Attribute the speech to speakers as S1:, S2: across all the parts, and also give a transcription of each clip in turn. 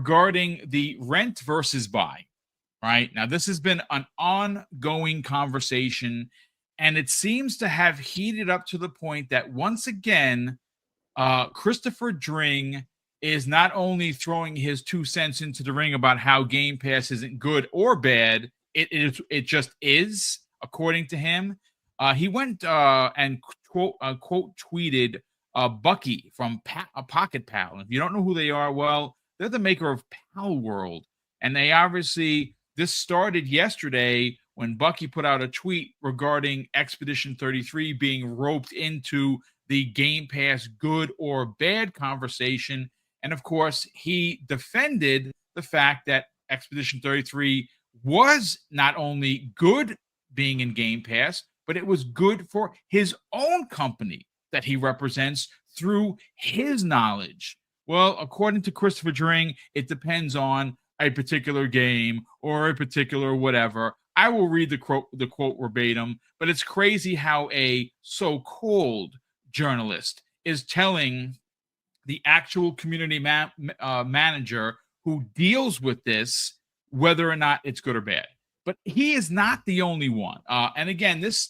S1: regarding the rent versus buy. Right now, this has been an ongoing conversation, and it seems to have heated up to the point that once again, Christopher Dring is not only throwing his 2 cents into the ring about how Game Pass isn't good or bad, it just is, according to him. He went and quote tweeted Bucky from Pocket Pal. And if you don't know who they are, well, they're the maker of Pal World, and they obviously, this started yesterday when Bucky put out a tweet regarding Expedition 33 being roped into the Game Pass good or bad conversation. And of course, he defended the fact that Expedition 33 was not only good being in Game Pass, but it was good for his own company that he represents through his knowledge. Well, according to Christopher Dring, it depends on a particular game or a particular whatever. I will read the quote verbatim, but it's crazy how a so-called journalist is telling the actual community manager who deals with this whether or not it's good or bad. But he is not the only one. And again, this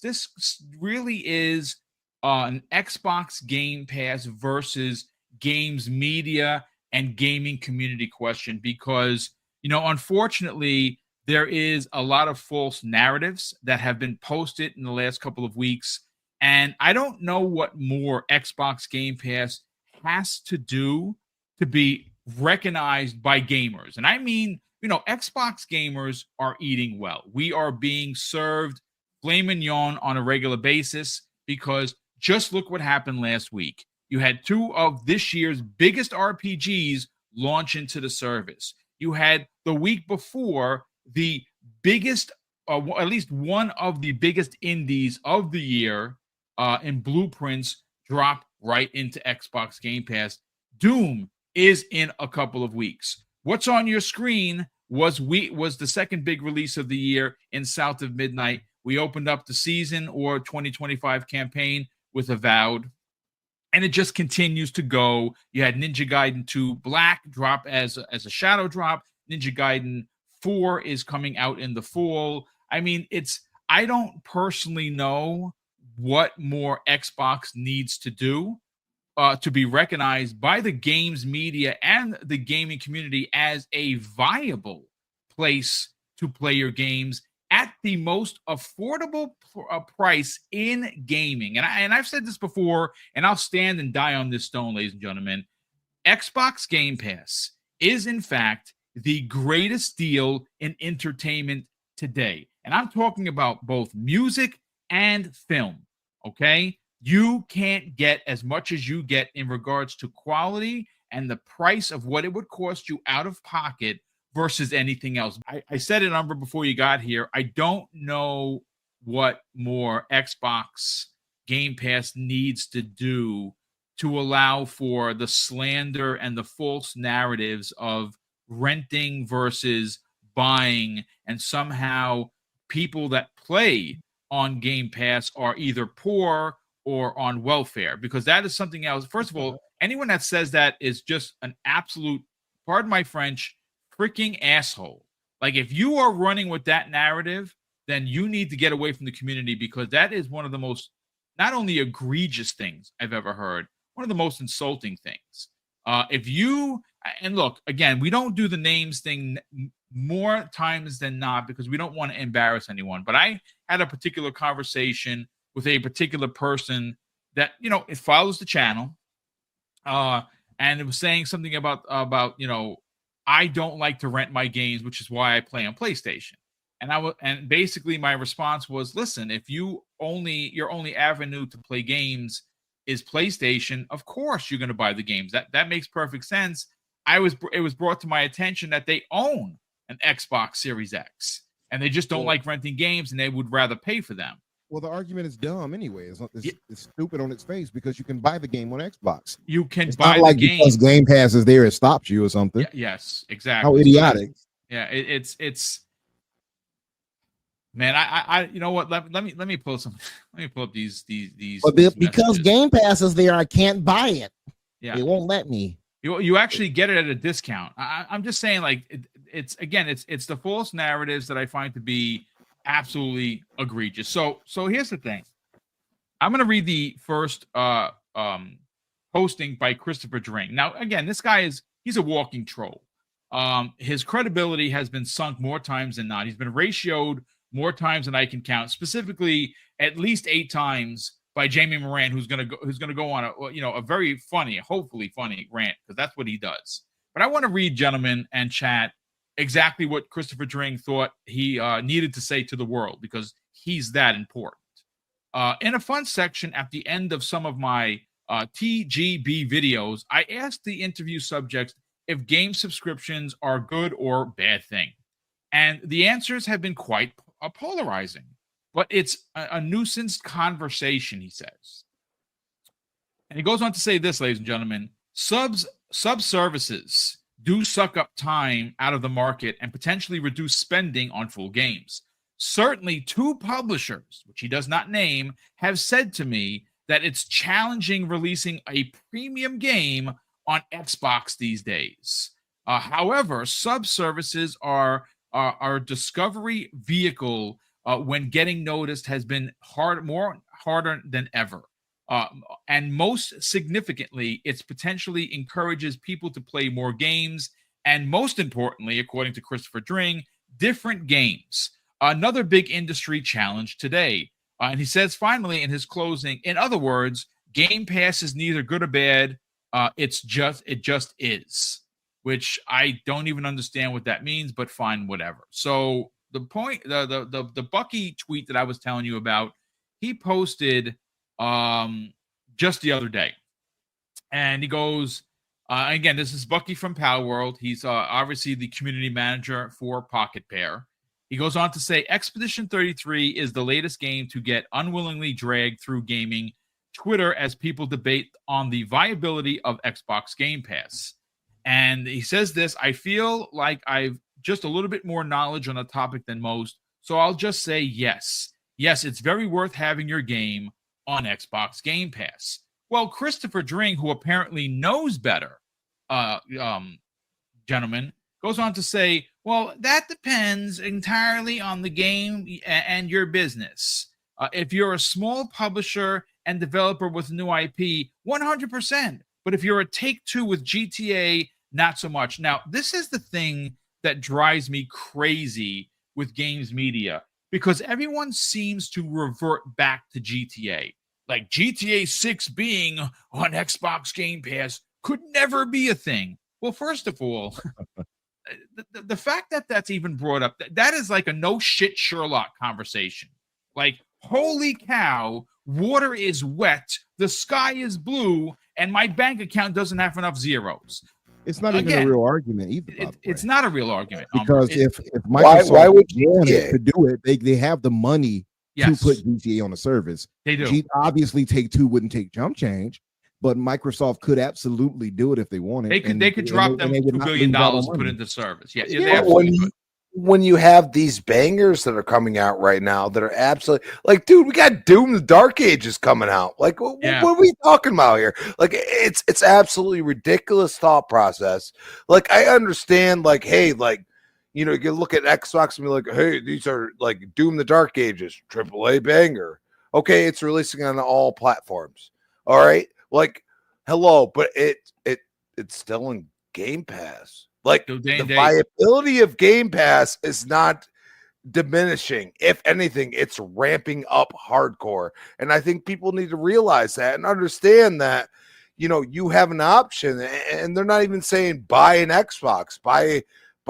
S1: really is an Xbox Game Pass versus games media and gaming community question, because, unfortunately, there is a lot of false narratives that have been posted in the last couple of weeks. And I don't know what more Xbox Game Pass has to do to be recognized by gamers. And I mean, Xbox gamers are eating well. We are being served filet mignon on a regular basis, because just look what happened last week. You had two of this year's biggest RPGs launch into the service. You had the week before the biggest, at least one of the biggest indies of the year in Blueprints drop right into Xbox Game Pass. Doom is in a couple of weeks. What's on your screen was the second big release of the year in South of Midnight. We opened up the season or 2025 campaign with Avowed, and it just continues to go. You had Ninja Gaiden 2 Black drop as a shadow drop. Ninja Gaiden 4 is coming out in the fall. I mean, I don't personally know what more Xbox needs to do to be recognized by the games media and the gaming community as a viable place to play your games at the most affordable price in gaming. And I've said this before, and I'll stand and die on this stone, ladies and gentlemen. Xbox Game Pass is, in fact, the greatest deal in entertainment today. And I'm talking about both music and film, okay? You can't get as much as you get in regards to quality and the price of what it would cost you out of pocket versus anything else. I said a number before you got here. I don't know what more Xbox Game Pass needs to do to allow for the slander and the false narratives of renting versus buying, and somehow people that play on Game Pass are either poor or on welfare, because that is something else. First of all, anyone that says that is just an absolute, pardon my French, freaking asshole. Like, if you are running with that narrative, then you need to get away from the community, because that is one of the most, not only egregious things I've ever heard, one of the most insulting things. And look, again, we don't do the names thing more times than not because we don't want to embarrass anyone. But I had a particular conversation with a particular person that, it follows the channel. And it was saying something about, I don't like to rent my games, which is why I play on PlayStation. And basically my response was, listen, if your only avenue to play games is PlayStation, of course you're going to buy the games. That makes perfect sense. It was brought to my attention that they own an Xbox Series X and they just don't like renting games, and they would rather pay for them.
S2: Well, the argument is dumb anyway. It's stupid on its face, because you can buy the game on Xbox.
S1: You can
S2: it's
S1: buy
S2: not like
S1: the game
S2: because Game Pass is there, it stops you or something.
S1: Yes, exactly.
S2: How idiotic.
S1: Yeah, it's man. I you know what? Let me pull some. Let me pull up these.
S2: But because Game Pass is there, I can't buy it.
S1: Yeah,
S2: it won't let me.
S1: You actually get it at a discount. I'm just saying, like, it's the false narratives that I find to be absolutely egregious. So here's the thing. I'm going to read the first posting by Christopher Dring. Now, again, this guy he's a walking troll. His credibility has been sunk more times than not. He's been ratioed more times than I can count, specifically at least 8 times by Jamie Moran, who's gonna go on a very funny, hopefully funny rant, because that's what he does. But I want to read, gentlemen and chat, exactly what Christopher Dring thought he needed to say to the world, because he's that important. In a fun section at the end of some of my TGB videos, I asked the interview subjects if game subscriptions are a good or bad thing. And the answers have been quite polarizing. But it's a nuisance conversation, he says. And he goes on to say this, ladies and gentlemen: sub services do suck up time out of the market and potentially reduce spending on full games. Certainly 2 publishers, which he does not name, have said to me that it's challenging releasing a premium game on Xbox these days. However, sub services are our discovery vehicle when getting noticed has been harder than ever. And most significantly, it potentially encourages people to play more games, and most importantly, according to Christopher Dring, different games. Another big industry challenge today. And he says finally in his closing, in other words, Game Pass is neither good or bad. It just is, which I don't even understand what that means, but fine, whatever. So the point, the Bucky tweet that I was telling you about, he posted just the other day, and he goes, again, this is Bucky from Pal World. He's obviously the community manager for Pocket Pair. He goes on to say, Expedition 33 is the latest game to get unwillingly dragged through gaming Twitter as people debate on the viability of Xbox Game Pass. And he says this: I feel like I've just a little bit more knowledge on the topic than most, so I'll just say yes. Yes, it's very worth having your game on Xbox Game Pass. Well, Christopher Dring, who apparently knows better, gentlemen, goes on to say, well, that depends entirely on the game and your business. If you're a small publisher and developer with new IP, 100%. But if you're a Take-Two with GTA, not so much. Now, this is the thing that drives me crazy with games media, because everyone seems to revert back to GTA. Like GTA 6 being on Xbox Game Pass could never be a thing. Well, first of all, the fact that that's even brought up, that is like a no shit Sherlock conversation. Like, holy cow, water is wet, the sky is blue, and my bank account doesn't have enough zeros.
S2: It's not even a real argument either.
S1: It's not a real argument,
S2: because if Microsoft
S3: why would
S2: wanted to do it, they have the money
S1: yes.
S2: to put GTA on the service.
S1: They do.
S2: Obviously, Take-Two wouldn't take jump change, but Microsoft could absolutely do it if they wanted.
S1: They could drop them $2 billion to put into service. Yeah, they
S3: when you have these bangers that are coming out right now that are absolutely like, dude, we got Doom the Dark Ages coming out. Like, what are we talking about here? Like, it's absolutely ridiculous thought process. Like, I understand, like, hey, like, you know, you look at Xbox and be like, hey, these are like Doom the Dark Ages, AAA banger. Okay, it's releasing on all platforms. All right, like, hello, but it's still in Game Pass. Like, the viability of Game Pass is not diminishing. If anything, it's ramping up hardcore. And I think people need to realize that and understand that, you know, you have an option, and they're not even saying buy an Xbox, buy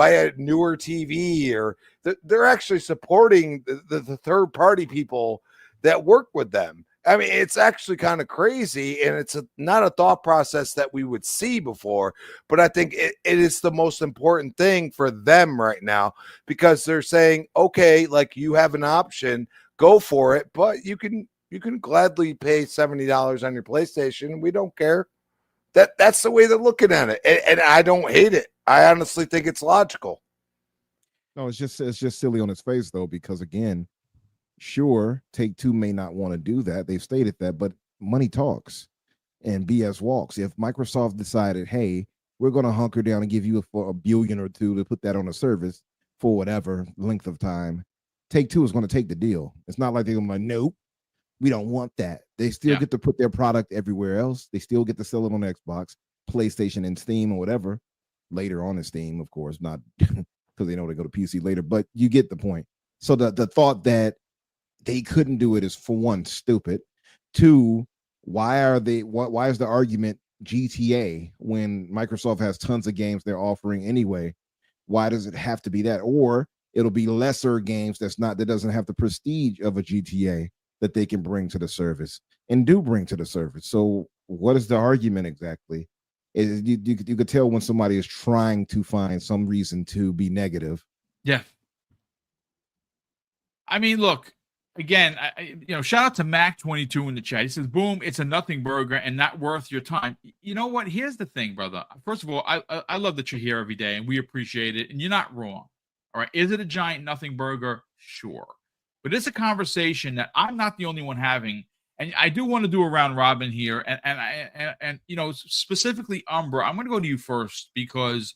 S3: a newer TV, or they're actually supporting the third party people that work with them. I mean, it's actually kind of crazy, and it's not a thought process that we would see before, but I think it is the most important thing for them right now, because they're saying, okay, like, you have an option, go for it, but you can gladly pay $70 on your PlayStation. We don't care. That's the way they're looking at it, and I don't hate it. I honestly think it's logical.
S2: No, it's just silly on its face, though, because again, sure, Take-Two may not want to do that. They've stated that, but money talks and BS walks. If Microsoft decided, hey, we're going to hunker down and give you for $1 billion or $2 billion to put that on a service for whatever length of time. Take-Two is going to take the deal. It's not like they're going to be like, nope, we don't want that. They still get to put their product everywhere else. They still get to sell it on Xbox, PlayStation, and Steam or whatever. Later on in Steam, of course, not because they know they go to PC later, but you get the point. So the thought that they couldn't do it is, for one, stupid. Two, why is the argument GTA when Microsoft has tons of games they're offering anyway? Why does it have to be that? Or it'll be lesser games that doesn't have the prestige of a GTA that they can bring to the service and do bring to the service. So what is the argument exactly? You could tell when somebody is trying to find some reason to be negative.
S1: Yeah. I mean, look, again, shout out to Mac22 in the chat. He says, boom, it's a nothing burger and not worth your time. You know what? Here's the thing, brother. First of all, I love that you're here every day and we appreciate it. And you're not wrong. All right. Is it a giant nothing burger? Sure. But it's a conversation that I'm not the only one having. And I do want to do a round robin here. And specifically, Umbra, I'm going to go to you first because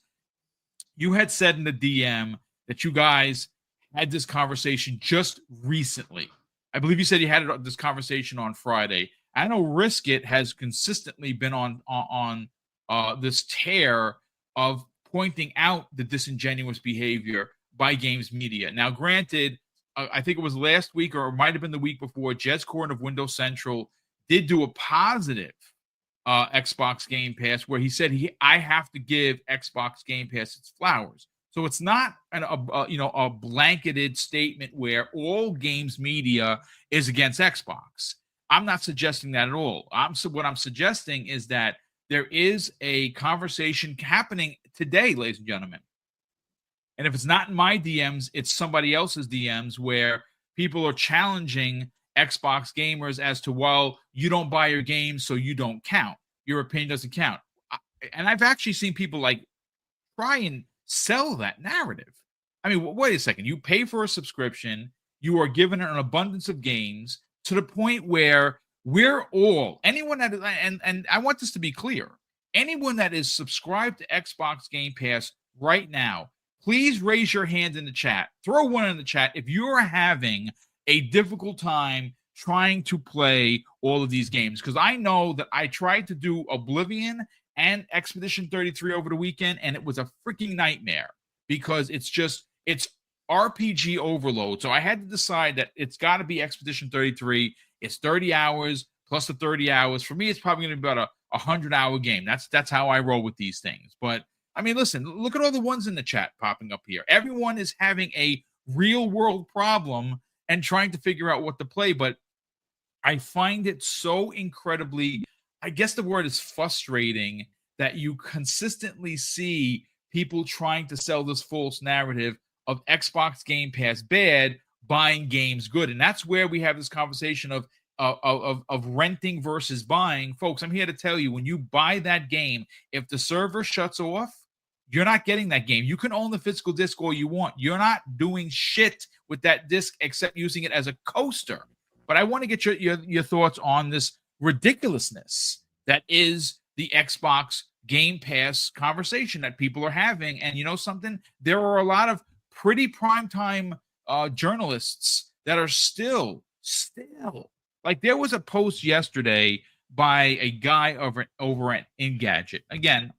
S1: you had said in the DM that you guys had this conversation just recently. I believe you said you had this conversation on Friday. I know Risk It has consistently been on this tear of pointing out the disingenuous behavior by games media. Now, granted, I think it was last week or it might have been the week before, Jez Corn of Windows Central did do a positive Xbox Game Pass where he said I have to give Xbox Game Pass its flowers. So it's not a blanketed statement where all games media is against Xbox. I'm not suggesting that at all. What I'm suggesting is that there is a conversation happening today, ladies and gentlemen. And if it's not in my DMs, it's somebody else's DMs where people are challenging Xbox gamers as to, well, you don't buy your games, so you don't count. Your opinion doesn't count. And I've actually seen people try and sell that narrative. I mean, wait a second. You pay for a subscription. You are given an abundance of games to the point where anyone that, and I want this to be clear, anyone that is subscribed to Xbox Game Pass right now, please raise your hand in the chat. Throw one in the chat if you're having a difficult time trying to play all of these games. Because I know that I tried to do Oblivion and Expedition 33 over the weekend, and it was a freaking nightmare because it's RPG overload. So I had to decide that it's got to be Expedition 33. It's 30 hours plus the 30 hours. For me, it's probably going to be about a 100-hour game. That's how I roll with these things. But I mean, listen, look at all the ones in the chat popping up here. Everyone is having a real world problem and trying to figure out what to play. But I find it so incredibly, I guess the word is frustrating, that you consistently see people trying to sell this false narrative of Xbox Game Pass bad, buying games good. And that's where we have this conversation of renting versus buying. Folks, I'm here to tell you, when you buy that game, if the server shuts off, you're not getting that game. You can own the physical disc all you want. You're not doing shit with that disc except using it as a coaster. But I want to get your thoughts on this ridiculousness that is the Xbox Game Pass conversation that people are having. And you know something? There are a lot of pretty primetime journalists that are still like, there was a post yesterday by a guy over at Engadget. Again,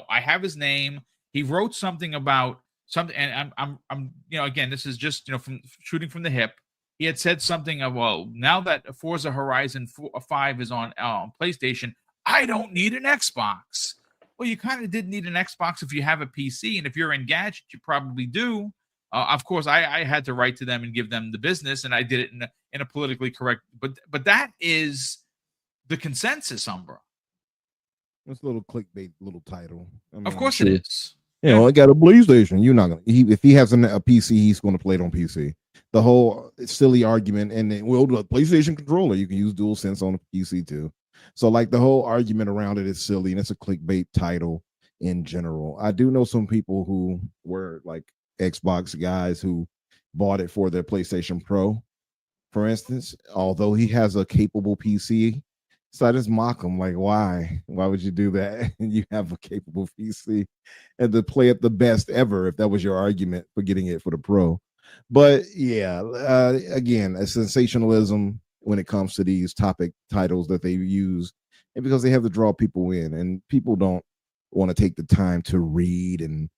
S1: I have his name. He wrote something about something, and I'm again, this is just from shooting from the hip. He had said something of, well, now that Forza Horizon 5 is on PlayStation, I don't need an Xbox. Well, you kind of did need an Xbox if you have a PC, and if you're Engadget, you probably do. Of course, I had to write to them and give them the business, and I did it in a politically correct. But that is the consensus, Umbra.
S2: It's a little clickbait, little title. I mean,
S1: of course it is.
S2: I got a PlayStation. You're not gonna. If he has a PC, he's going to play it on PC. The whole silly argument, and then, well, the PlayStation controller, you can use DualSense on a PC too. So, like, the whole argument around it is silly, and it's a clickbait title in general. I do know some people who were like Xbox guys who bought it for their PlayStation Pro, for instance. Although he has a capable PC, So I just mock them, like, why? Why would you do that? And you have a capable PC and to play it the best ever, if that was your argument for getting it for the pro. But yeah, again, a sensationalism when it comes to these topic titles that they use, and because they have to draw people in, and people don't want to take the time to read and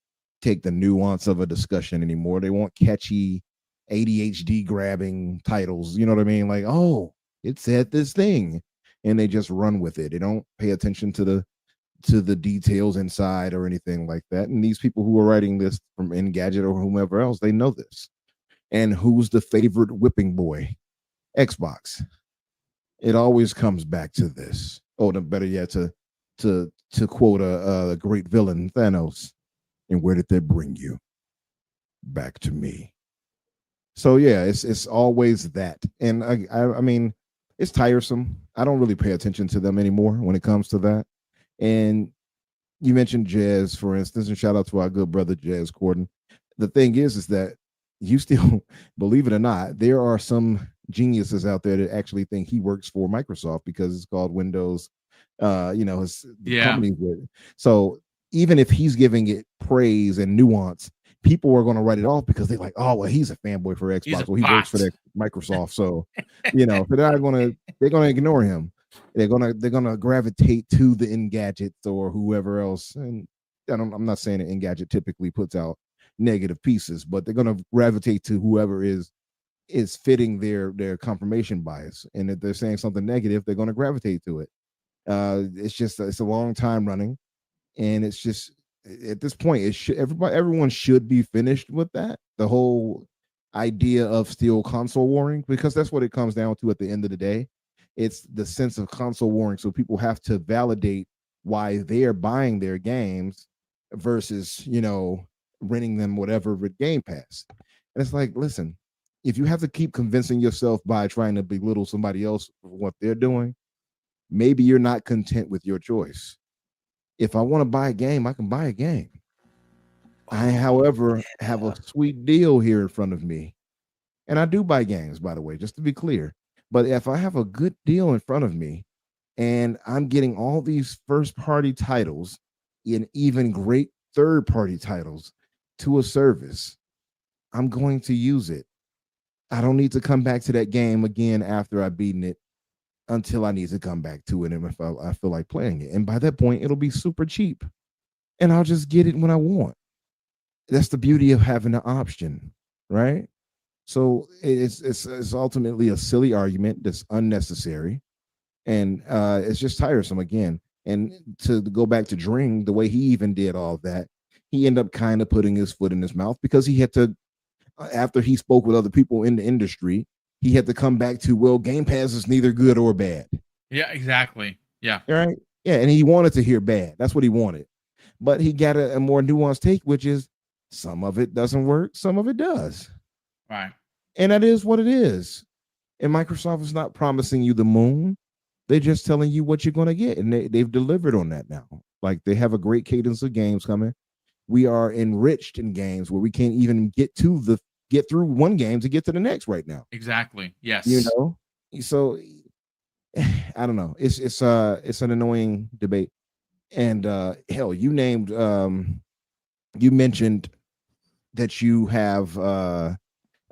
S2: take the nuance of a discussion anymore. They want catchy ADHD grabbing titles. You know what I mean? Like, oh, it said this thing, and they just run with it. They don't pay attention to the details inside or anything like that. And these people who are writing this from Engadget or whomever else, they know this. And who's the favorite whipping boy? Xbox. It always comes back to this. Oh, the better yet, to quote a great villain, Thanos. And where did that bring you? Back to me. So yeah, it's always that. And I mean, it's tiresome. I don't really pay attention to them anymore when it comes to that. And you mentioned Jazz, for instance, and shout out to our good brother Jazz Corden. The thing is that you still, believe it or not, there are some geniuses out there that actually think he works for Microsoft because it's called Windows. His company. So even if he's giving it praise and nuance, people are going to write it off because they're like, oh, well, he's a fanboy for Xbox. Well, he works for Microsoft. So, they're going to ignore him. They're gonna gravitate to the Engadget or whoever else. And I'm not saying that Engadget typically puts out negative pieces, but they're gonna gravitate to whoever is fitting their confirmation bias. And if they're saying something negative, they're gonna gravitate to it. It's a long time running, and it's just at this point, everyone should be finished with that. The whole idea of still console warring, because that's what it comes down to at the end of the day. It's the sense of console warring. So people have to validate why they're buying their games versus, renting them whatever with Game Pass. And it's like, listen, if you have to keep convincing yourself by trying to belittle somebody else for what they're doing, maybe you're not content with your choice. If I want to buy a game, I can buy a game. I, however, have a sweet deal here in front of me. And I do buy games, by the way, just to be clear. But if I have a good deal in front of me and I'm getting all these first party titles and even great third party titles to a service, I'm going to use it. I don't need to come back to that game again after I've beaten it until I need to come back to it. And if I feel like playing it. And by that point, it'll be super cheap and I'll just get it when I want. That's the beauty of having an option, right? So it's ultimately a silly argument that's unnecessary, and it's just tiresome again. And to go back to Dring, the way he even did all of that, he ended up kind of putting his foot in his mouth because he had to, after he spoke with other people in the industry, he had to come back to, well, Game Pass is neither good or bad.
S1: Yeah, exactly. Yeah.
S2: Right. Yeah, and he wanted to hear bad. That's what he wanted, but he got a more nuanced take, which is some of it doesn't work, some of it does.
S1: Right.
S2: And that is what it is. And Microsoft is not promising you the moon. They're just telling you what you're going to get. And they've delivered on that now. Like, they have a great cadence of games coming. We are enriched in games where we can't even get through one game to get to the next right now.
S1: Exactly. Yes.
S2: So I don't know. It's an annoying debate. And hell, you mentioned that you have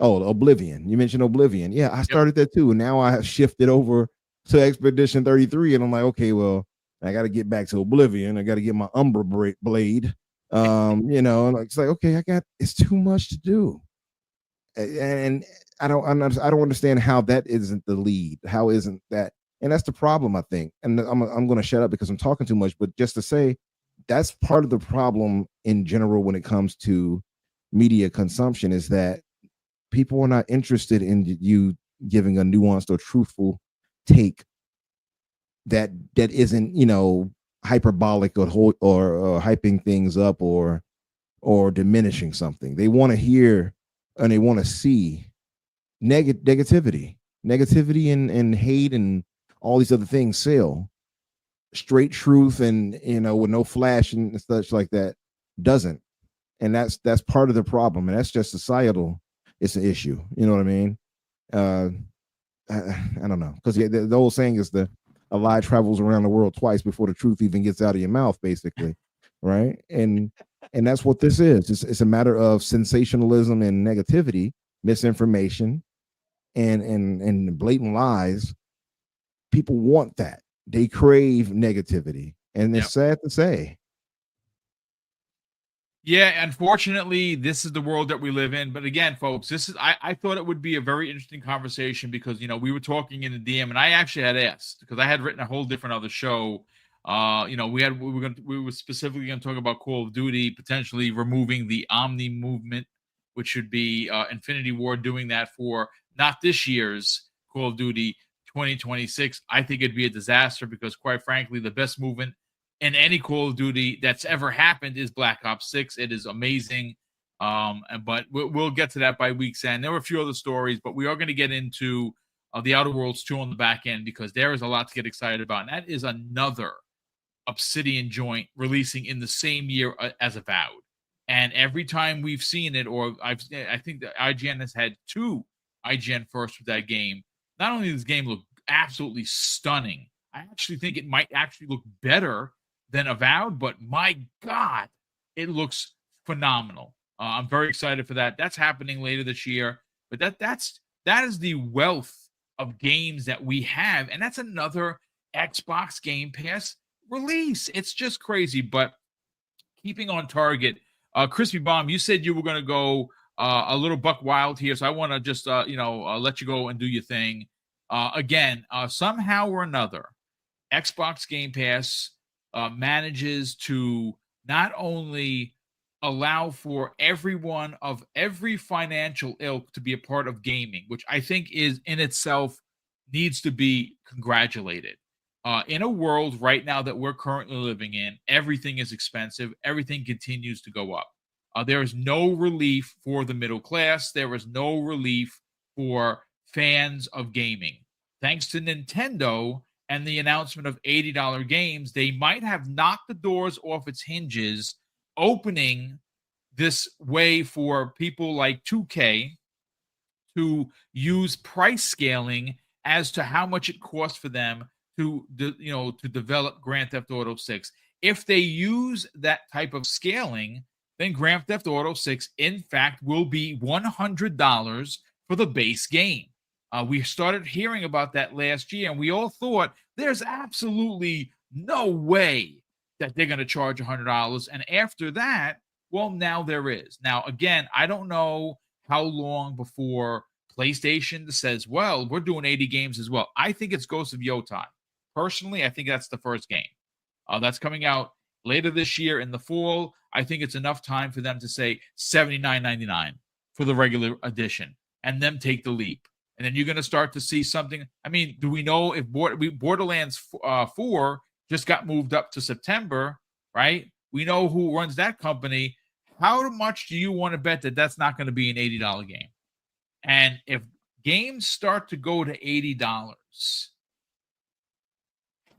S2: Oblivion. You mentioned Oblivion. Yeah, I started that too. And now I have shifted over to Expedition 33. And I'm like, okay, well, I got to get back to Oblivion. I got to get my Umbra blade. And it's like, okay, it's too much to do. And I don't understand how that isn't the lead. How isn't that? And that's the problem, I think. And I'm going to shut up because I'm talking too much. But just to say, that's part of the problem in general when it comes to media consumption, is that people are not interested in you giving a nuanced or truthful take that isn't, hyperbolic or hyping things up or diminishing something. They want to hear and they want to see negativity and hate and all these other things sell. Straight truth and with no flash and such like that doesn't. And that's part of the problem. And that's just societal. It's an issue. You know what I mean? I don't know, because the old saying is the a lie travels around the world twice before the truth even gets out of your mouth, basically, right? And that's what this is. It's a matter of sensationalism and negativity, misinformation, and blatant lies. People want that. They crave negativity, and it's sad to say.
S1: Yeah, unfortunately, this is the world that we live in. But again, folks, this is I thought it would be a very interesting conversation because we were talking in the DM, and I actually had asked because I had written a whole different other show. We were specifically going to talk about Call of Duty potentially removing the Omni movement, which should be Infinity Ward doing that for not this year's Call of Duty 2026. I think it'd be a disaster because, quite frankly, the best movement in any Call of Duty that's ever happened is Black Ops 6. It is amazing. But we'll get to that by week's end. There were a few other stories, but we are going to get into the Outer Worlds 2 on the back end because there is a lot to get excited about. And that is another Obsidian joint releasing in the same year as Avowed. And every time we've seen it, or I think that IGN has had 2 IGN firsts with that game. Not only does this game look absolutely stunning, I actually think it might actually look better than Avowed, but my God, it looks phenomenal. I'm very excited for that. That's happening later this year, but that is the wealth of games that we have, and that's another Xbox Game Pass release. It's just crazy. But keeping on target, Crispy Bomb, you said you were going to go a little buck wild here, so I want to just let you go and do your thing. Again, somehow or another, Xbox Game Pass manages to not only allow for everyone of every financial ilk to be a part of gaming, which I think is in itself needs to be congratulated. In a world right now that we're currently living in, everything is expensive. Everything continues to go up. There is no relief for the middle class. There is no relief for fans of gaming. Thanks to Nintendo and the announcement of $80 games, they might have knocked the doors off its hinges, opening this way for people like 2K to use price scaling as to how much it costs for them to develop Grand Theft Auto 6. If they use that type of scaling, then Grand Theft Auto 6, in fact, will be $100 for the base game. We started hearing about that last year, and we all thought there's absolutely no way that they're going to charge $100. And after that, well, now there is. Now, again, I don't know how long before PlayStation says, well, we're doing 80 games as well. I think it's Ghost of Yotai. Personally, I think that's the first game. That's coming out later this year in the fall. I think it's enough time for them to say $79.99 for the regular edition and them take the leap. And then you're going to start to see something. I mean, do we know if Borderlands 4 just got moved up to September, right? We know who runs that company. How much do you want to bet that that's not going to be an $80 game? And if games start to go to $80,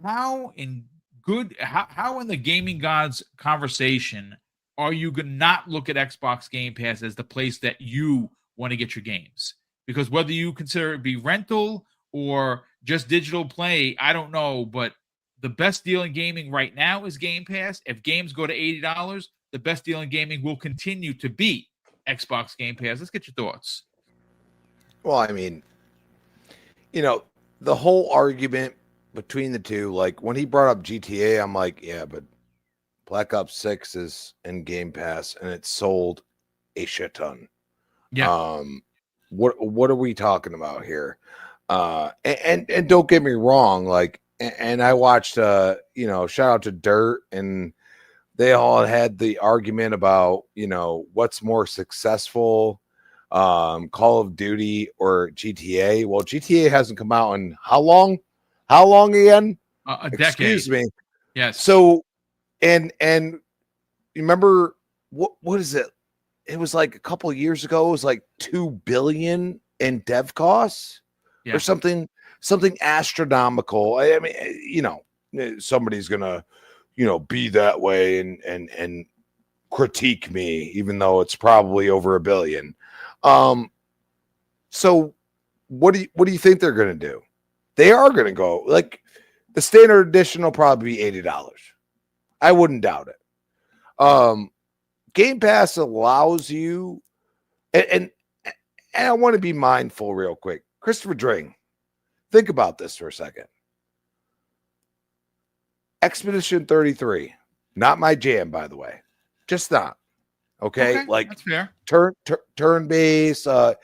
S1: how in the gaming gods conversation are you going to not look at Xbox Game Pass as the place that you want to get your games? Because whether you consider it be rental or just digital play, I don't know. But the best deal in gaming right now is Game Pass. If games go to $80, the best deal in gaming will continue to be Xbox Game Pass. Let's get your thoughts.
S3: Well, I mean, the whole argument between the two, like when he brought up GTA, I'm like, yeah, but Black Ops 6 is in Game Pass and it's sold a shit ton.
S1: Yeah.
S3: What are we talking about here? And don't get me wrong, like, and I watched, shout out to Dirt, and they all had the argument about, what's more successful, Call of Duty or GTA. Well, GTA hasn't come out in how long? How long again?
S1: A decade.
S3: Excuse me.
S1: Yes.
S3: So, and you remember what is it? It was like a couple of years ago. It was like $2 billion in dev costs, or something astronomical. I mean, somebody's gonna, be that way and critique me, even though it's probably over $1 billion. So what do you think they're gonna do? They are gonna go like The standard edition will probably be $80. I wouldn't doubt it. Game Pass allows you, and I want to be mindful real quick. Christopher Dring, think about this for a second. Expedition 33, not my jam, by the way. Just not. Okay, like
S1: that's fair.
S3: Turn base. I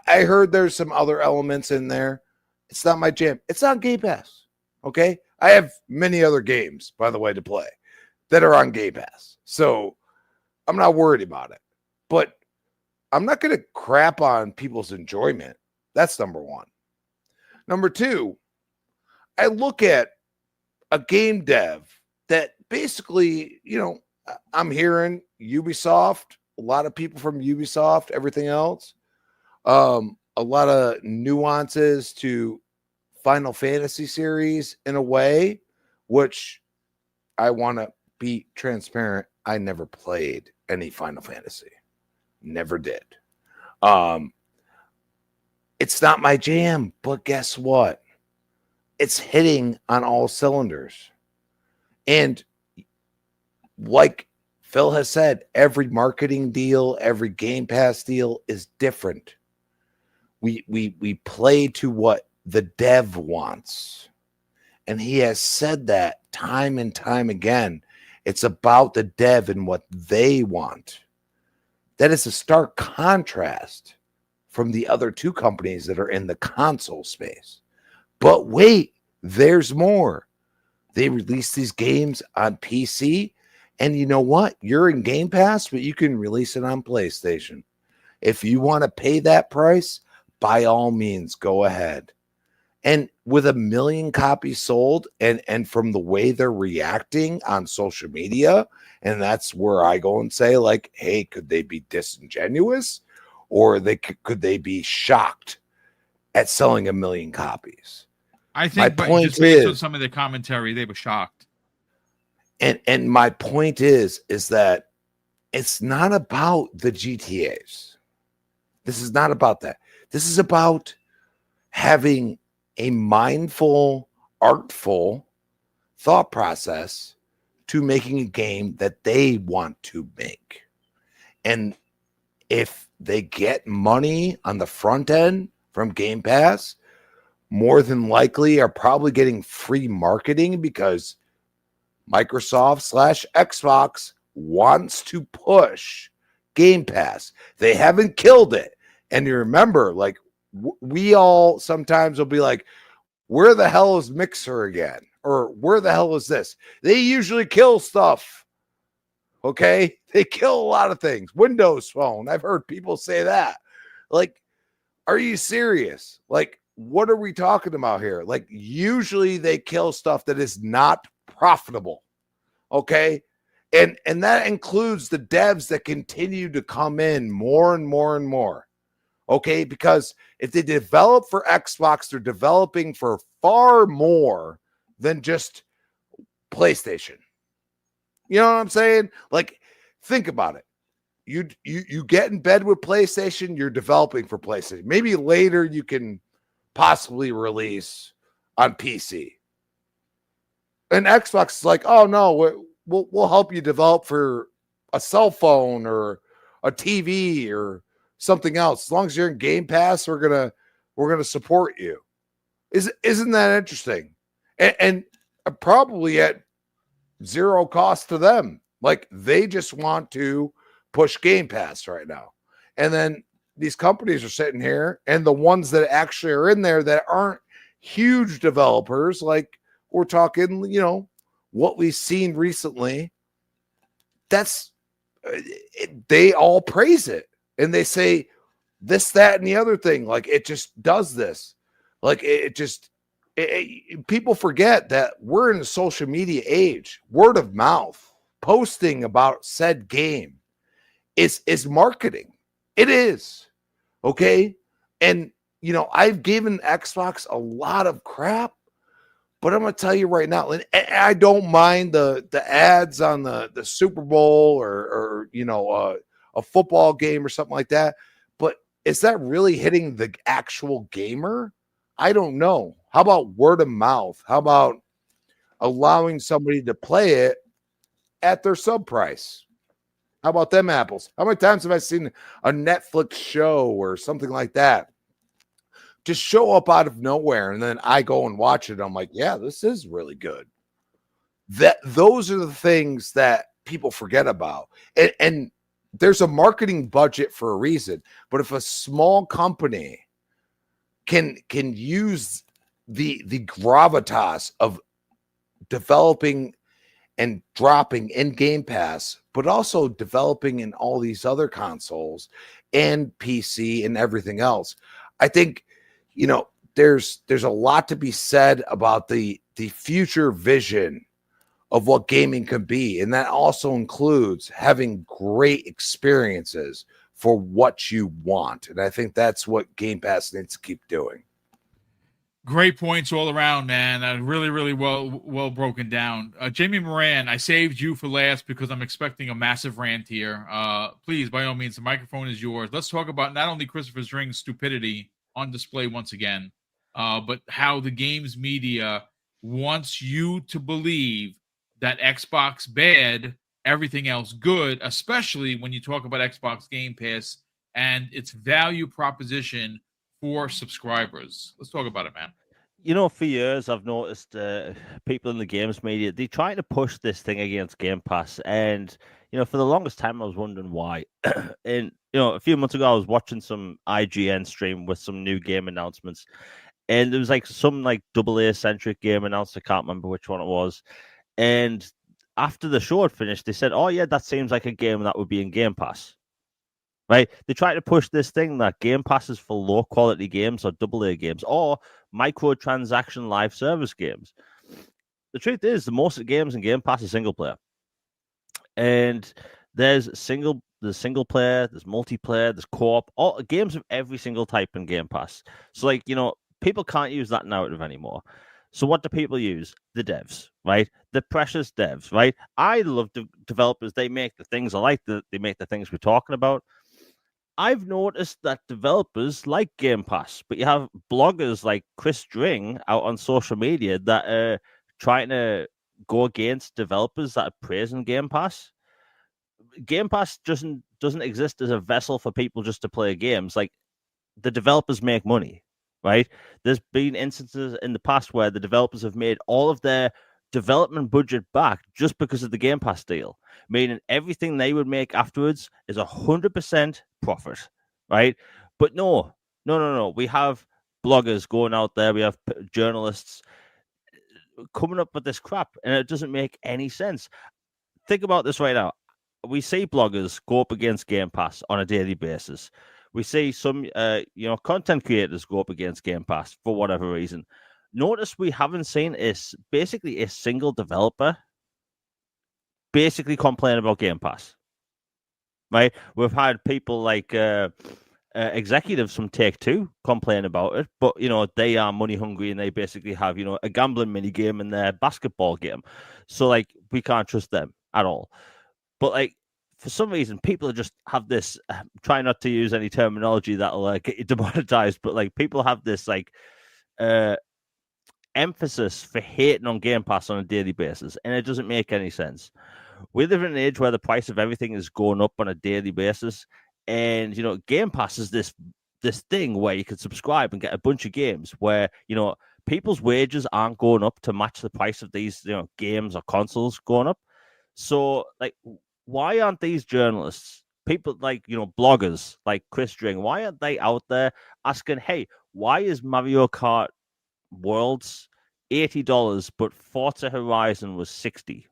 S3: heard there's some other elements in there. It's not my jam. It's on Game Pass. Okay, I have many other games, by the way, to play that are on Game Pass, so I'm not worried about it. But I'm not going to crap on people's enjoyment. That's number one. Number two, I look at a game dev that basically, I'm hearing Ubisoft, a lot of people from Ubisoft, everything else, a lot of nuances to Final Fantasy series in a way, which I want to be transparent. I never played any Final Fantasy. Never did. It's not my jam, but guess what? It's hitting on all cylinders. And like Phil has said, every marketing deal, every Game Pass deal is different. We play to what the dev wants. And he has said that time and time again. It's about the dev and what they want. That is a stark contrast from the other two companies that are in the console space. But wait, there's more. They release these games on PC, and you know what? You're in Game Pass, but you can release it on PlayStation. If you want to pay that price, by all means, go ahead. And with 1 million copies sold, and from the way they're reacting on social media, and that's where I go and say, like, hey, could they be disingenuous? Or could they be shocked at selling 1 million copies?
S1: I think, but just based on some of the commentary, they were shocked.
S3: And my point is that it's not about the GTAs. This is not about that. This is about having a mindful, artful thought process to making a game that they want to make. And if they get money on the front end from Game Pass, more than likely are probably getting free marketing because Microsoft/Xbox wants to push Game Pass. They haven't killed it. And you remember, like, we all sometimes will be like, where the hell is Mixer again? Or where the hell is this? They usually kill stuff. Okay? They kill a lot of things. Windows Phone. I've heard people say that. Like, are you serious? Like, what are we talking about here? Like, usually they kill stuff that is not profitable. Okay? And that includes the devs that continue to come in more and more and more. Okay? Because if they develop for Xbox, they're developing for far more than just PlayStation. You know what I'm saying? Like, think about it. You get in bed with PlayStation, you're developing for PlayStation. Maybe later you can possibly release on PC. And Xbox is like, oh no, we'll help you develop for a cell phone or a TV or something else. As long as you're in Game Pass, we're gonna support you. Isn't that interesting? And probably at zero cost to them. Like, they just want to push Game Pass right now. And then these companies are sitting here, and the ones that actually are in there that aren't huge developers, like we're talking, what we've seen recently, that's they all praise it. And they say this, that, and the other thing. Like, it just does this. Like, people forget that we're in a social media age. Word of mouth, posting about said game is marketing. It is. Okay. And, I've given Xbox a lot of crap, but I'm going to tell you right now, and I don't mind the ads on the Super Bowl or a football game or something like that. But is that really hitting the actual gamer? I don't know. How about word of mouth? How about allowing somebody to play it at their sub price. How about them apples? How many times have I seen a Netflix show or something like that just show up out of nowhere, and then I go and watch it? I'm like, yeah, this is really good. Those are the things that people forget about. And there's a marketing budget for a reason. But if a small company can use the gravitas of developing and dropping in Game Pass, but also developing in all these other consoles and PC and everything else, I think, there's a lot to be said about the future vision of what gaming can be. And that also includes having great experiences for what you want. And I think that's what Game Pass needs to keep doing.
S1: Great points all around, man. Really, really well broken down. Jamie Moran, I saved you for last because I'm expecting a massive rant here. Please, by all means, the microphone is yours. Let's talk about not only Christopher String's stupidity on display once again, but how the games media wants you to believe that Xbox bad, everything else good, especially when you talk about Xbox Game Pass and its value proposition for subscribers. Let's talk about it, man.
S4: For years I've noticed people in the games media, they try to push this thing against Game Pass, and for the longest time I was wondering why. And a few months ago I was watching some IGN stream with some new game announcements, and there was some AA centric game announced. I can't remember which one it was, and after the show had finished, they said, "Oh yeah, that seems like a game that would be in Game Pass." Right? They try to push this thing that Game Pass is for low quality games or AA games or microtransaction live service games. The truth is, the most of the games in Game Pass are single player, and there's single player, there's multiplayer, there's co-op, all games of every single type in Game Pass. So people can't use that narrative anymore. So what do people use? The devs, right? The precious devs, right? I love the developers. They make the things I like. They make the things we're talking about. I've noticed that developers like Game Pass, but you have bloggers like Chris String out on social media that are trying to go against developers that are praising Game Pass. Game Pass doesn't exist as a vessel for people just to play games. The developers make money, right? There's been instances in the past where the developers have made all of their development budget back just because of the Game Pass deal, meaning everything they would make afterwards is 100% profit, right? But no. We have bloggers going out there, we have journalists coming up with this crap, and it doesn't make any sense. Think about this right now. We see bloggers go up against Game Pass on a daily basis. We see some content creators go up against Game Pass for whatever reason. Notice we haven't seen basically a single developer basically complain about Game Pass, right? We've had people like executives from Take-Two complain about it, but they are money hungry and they basically have a gambling mini game in their basketball game, so we can't trust them at all. But for some reason, people just have this. Try not to use any terminology that'll get you demonetized, but people have this emphasis for hating on Game Pass on a daily basis, and it doesn't make any sense. We live in an age where the price of everything is going up on a daily basis, and Game Pass is this thing where you can subscribe and get a bunch of games where people's wages aren't going up to match the price of these games or consoles going up. So why aren't these journalists, people bloggers like Chris String, why aren't they out there asking, hey, why is Mario Kart Worlds $80 but Forza Horizon was $60,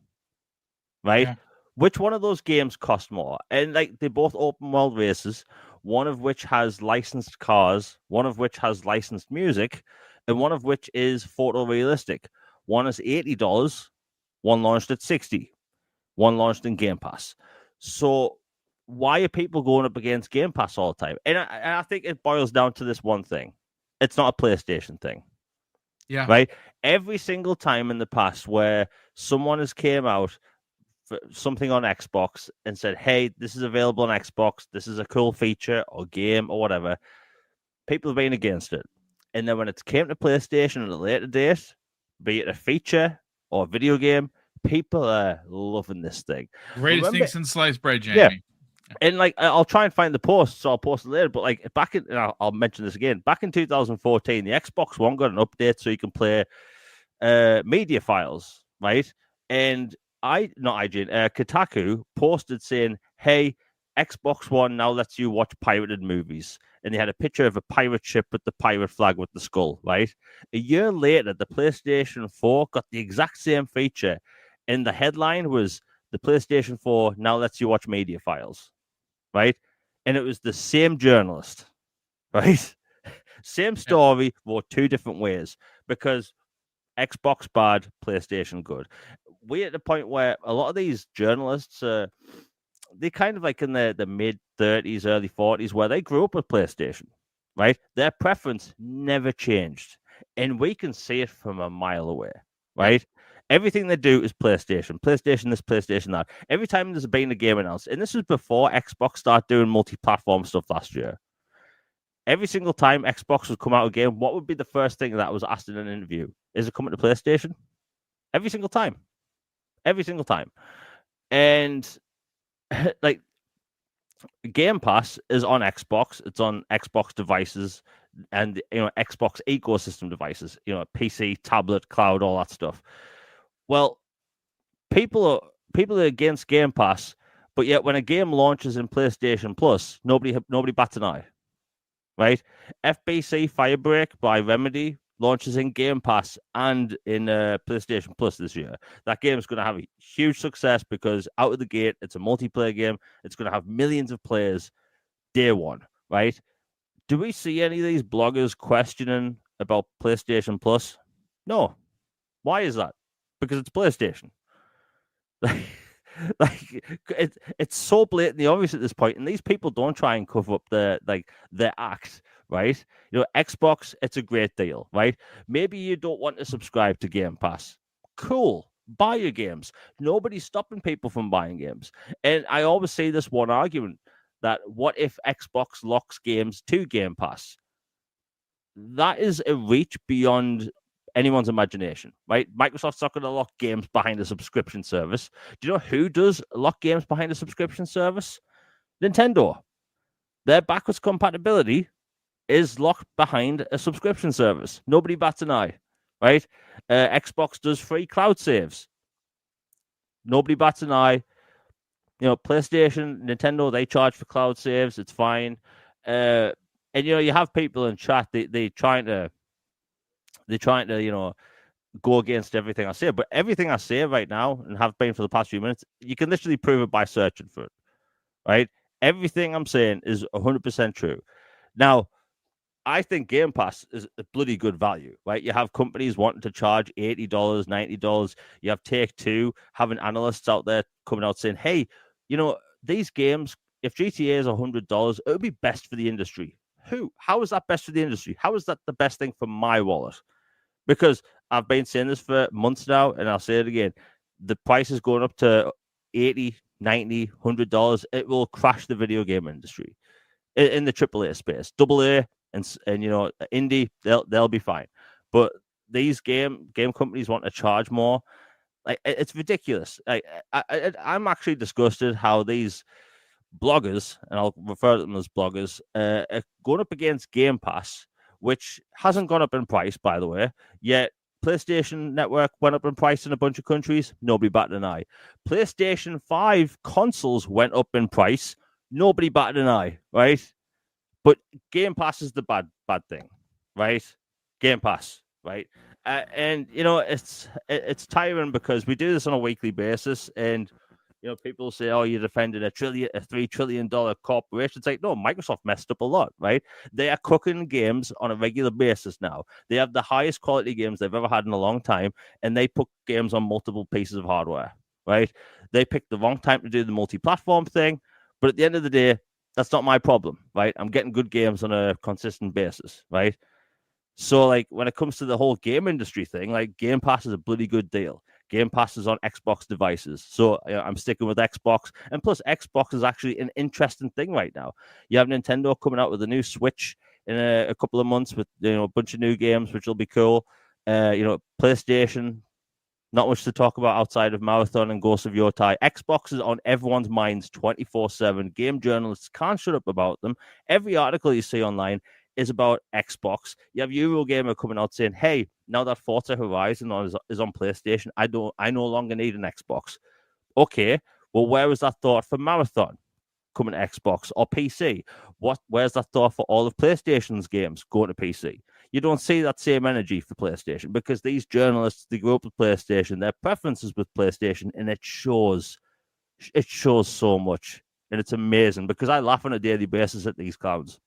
S4: right? Yeah. Which one of those games cost more? And they're both open world races, one of which has licensed cars, one of which has licensed music, and one of which is photorealistic. One is $80, one launched at $60, one launched in Game Pass. So why are people going up against Game Pass all the time? And I think it boils down to this one thing. It's not a PlayStation thing.
S1: Yeah.
S4: Right? Every single time in the past where someone has came out for something on Xbox and said, hey, this is available on Xbox, this is a cool feature or game or whatever, people have been against it. And then when it came to PlayStation at a later date, be it a feature or video game, people are loving this thing.
S1: Greatest thing since sliced bread, Jamie.
S4: Yeah. And like, I'll try and find the post, so I'll post it later. But like, I'll mention this again. Back in 2014, the Xbox One got an update so you can play media files, right? And Kotaku posted saying, "Hey, Xbox One now lets you watch pirated movies." And they had a picture of a pirate ship with the pirate flag with the skull, right? A year later, the PlayStation 4 got the exact same feature, and the headline was, "The PlayStation 4 now lets you watch media files." Right? And it was the same journalist, right? Same story, wrote two different ways, because Xbox bad, PlayStation good. We're at the point where a lot of these journalists, they kind of like in the mid 30s, early 40s, where they grew up with PlayStation, right? Their preference never changed. And we can see it from a mile away, right? Everything they do is PlayStation this, PlayStation that. Every time there's been a game announced, and this was before Xbox started doing multi-platform stuff last year. Every single time Xbox would come out with a game, what would be the first thing that was asked in an interview? Is it coming to PlayStation? Every single time. And like, Game Pass is on Xbox. It's on Xbox devices and Xbox ecosystem devices. PC, tablet, cloud, all that stuff. Well, people are against Game Pass, but yet when a game launches in PlayStation Plus, nobody bats an eye, right? FBC Firebreak by Remedy launches in Game Pass and in PlayStation Plus this year. That game is going to have a huge success because out of the gate, it's a multiplayer game. It's going to have millions of players day one, right? Do we see any of these bloggers questioning about PlayStation Plus? No. Why is that? Because it's PlayStation. It's so blatantly obvious at this point, and these people don't try and cover up their act, right? Xbox, it's a great deal, right? Maybe you don't want to subscribe to Game Pass. Cool. Buy your games. Nobody's stopping people from buying games. And I always say this one argument, that what if Xbox locks games to Game Pass? That is a reach beyond anyone's imagination, right? Microsoft's not going to lock games behind a subscription service. Do you know who does lock games behind a subscription service? Nintendo. Their backwards compatibility is locked behind a subscription service. Nobody bats an eye, right? Xbox does free cloud saves. Nobody bats an eye. PlayStation, Nintendo, they charge for cloud saves. It's fine. And you have people in chat. They're trying to go against everything I say. But everything I say right now, and have been for the past few minutes, you can literally prove it by searching for it, right? Everything I'm saying is 100% true. Now, I think Game Pass is a bloody good value, right? You have companies wanting to charge $80, $90. You have Take-Two having analysts out there coming out saying, hey, these games, if GTA is $100, it would be best for the industry. How is that best for the industry? How is that the best thing for my wallet? Because I've been saying this for months now, and I'll say it again. The price is going up to $80, $90, $100. It will crash the video game industry in the AAA space. AA and indie, they'll be fine. But these game companies want to charge more. Like, it's ridiculous. I'm actually disgusted how these bloggers, and I'll refer to them as bloggers, are going up against Game Pass, which hasn't gone up in price, by the way, yet PlayStation Network went up in price in a bunch of countries. Nobody batted an eye. PlayStation 5 consoles went up in price. Nobody batted an eye, right? But Game Pass is the bad thing, right? Game Pass, right? And it's tiring because we do this on a weekly basis, and people say, "Oh, you defended a $3 trillion corporation." It's like, no, Microsoft messed up a lot, right? They are cooking games on a regular basis now. They have the highest quality games they've ever had in a long time, and they put games on multiple pieces of hardware, right? They picked the wrong time to do the multi-platform thing, but at the end of the day, that's not my problem, right? I'm getting good games on a consistent basis, right? So, like, when it comes to the whole game industry thing, like, Game Pass is a bloody good deal. Game Pass is on Xbox devices. So I'm sticking with Xbox. And plus, Xbox is actually an interesting thing right now. You have Nintendo coming out with a new Switch in a couple of months with a bunch of new games, which will be cool. PlayStation, Not much to talk about outside of Marathon and Ghost of Yotai. Xbox is on everyone's minds 24/7. Game journalists can't shut up about them. Every article you see online is about Xbox. You have Eurogamer coming out saying, hey, now that Forza Horizon is on PlayStation, I no longer need an Xbox. Okay, well, where was that thought for Marathon coming to Xbox or PC? Where's that thought for all of PlayStation's games going to PC? You don't see that same energy for PlayStation because these journalists, they grew up with PlayStation, their preferences with PlayStation, and it shows. It shows so much, and it's amazing because I laugh on a daily basis at these clowns.